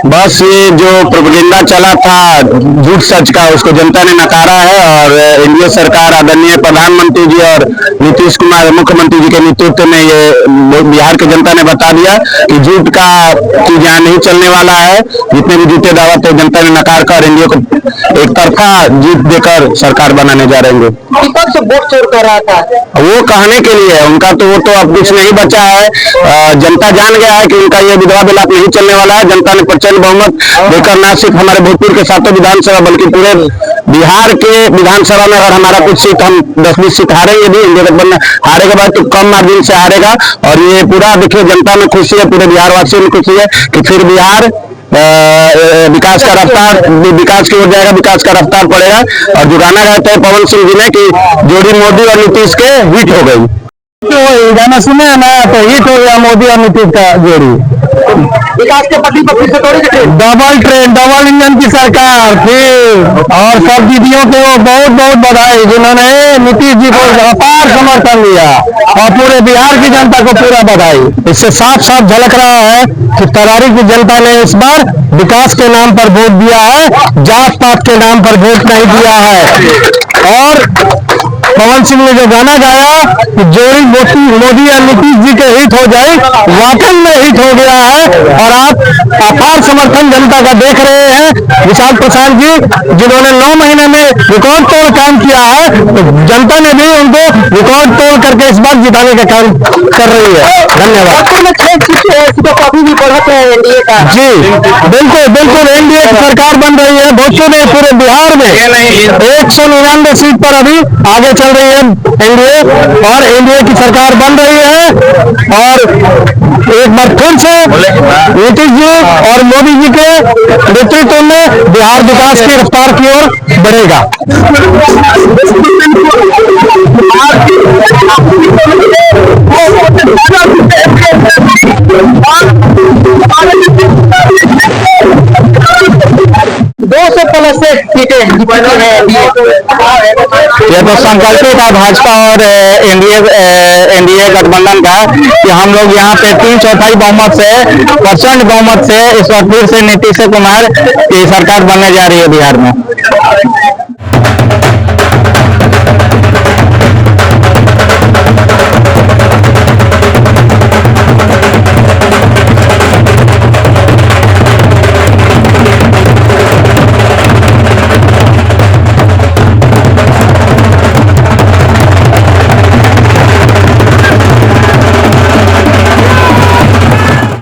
बस ये जो प्रोपेगेंडा चला था झूठ सच का, उसको जनता ने नकारा है और एनडीए सरकार आदरणीय प्रधानमंत्री जी और नीतीश कुमार मुख्यमंत्री जी के नेतृत्व में ये बिहार की जनता ने बता दिया कि झूठ का चीज यहाँ नहीं चलने वाला है। जितने भी झूठे दावा थे जनता ने नकार कर एनडीए को एक तरफा जीत देकर सरकार बनाने जा रहे हैं। विपक्ष वोट चोर कर रहा था, वो कहने के लिए है, उनका तो वो तो अब कुछ नहीं बचा है। जनता जान गया है कि उनका ये विधवा विलाप नहीं चलने वाला है। जनता ने प्रचंड बहुमत देकर न सिर्फ हमारे भोजपुर के 7 विधानसभा बल्कि पूरे बिहार के विधानसभा में अगर हमारा कुछ सीट हम 10-20 सीट हारेंगे भी, इंडिया गठबंधन हारेगा बात तो कम मार्जिन से हारेगा। और ये पूरा देखिए जनता में खुशी है, पूरे बिहार वासियों में खुशी है कि फिर बिहार विकास का रफ्तार, विकास की ओर जाएगा, विकास का रफ्तार पड़ेगा। और जो गाना गाते हैं पवन सिंह जी ने कि जोड़ी मोदी और नीतीश के हिट हो गई, तो गाना सुने ना तो हिट हो गया मोदी और नीतीश का जोड़ी। विकास के पट्टी पर फिर से तोड़ेंगे, डबल ट्रेन डबल इंजन की सरकार फिर। और सब दीदियों को बहुत बहुत बधाई जिन्होंने नीतीश जी को अपार समर्थन दिया और पूरे बिहार की जनता को पूरा बधाई। इससे साफ साफ झलक रहा है कि तरारी की जनता ने इस बार विकास के नाम पर वोट दिया है, जात पात के नाम पर वोट नहीं दिया है। और पवन सिंह ने जो गाना गाया कि जोड़ी मोदी और नीतीश जी के हिट हो जाए, वाकई में हिट हो गया है। और आप अपार समर्थन जनता का देख रहे हैं। विशाल प्रसाद जी जिन्होंने 9 महीने में रिकॉर्ड तोड़ काम किया है, तो जनता ने भी उनको रिकॉर्ड तोड़ करके इस बार जिताने का काम कर रही है। धन्यवाद। अभी भी बढ़त है एनडीए का। जी बिल्कुल बिल्कुल, एनडीए की सरकार बन रही है। भोजपुर में पूरे बिहार में 199 सीट पर अभी आगे चल रही है एनडीए और एनडीए की सरकार बन रही है। और एक बार फिर से नीतीश जी और मोदी जी के नेतृत्व में बिहार विकास की रफ्तार की ओर बढ़ेगा। ये तो संकल्प था भाजपा और एनडीए गठबंधन का कि हम लोग यहाँ पे 3/4 बहुमत से, प्रचंड बहुमत से इस बार फिर से नीतीश कुमार की सरकार बनने जा रही है बिहार में।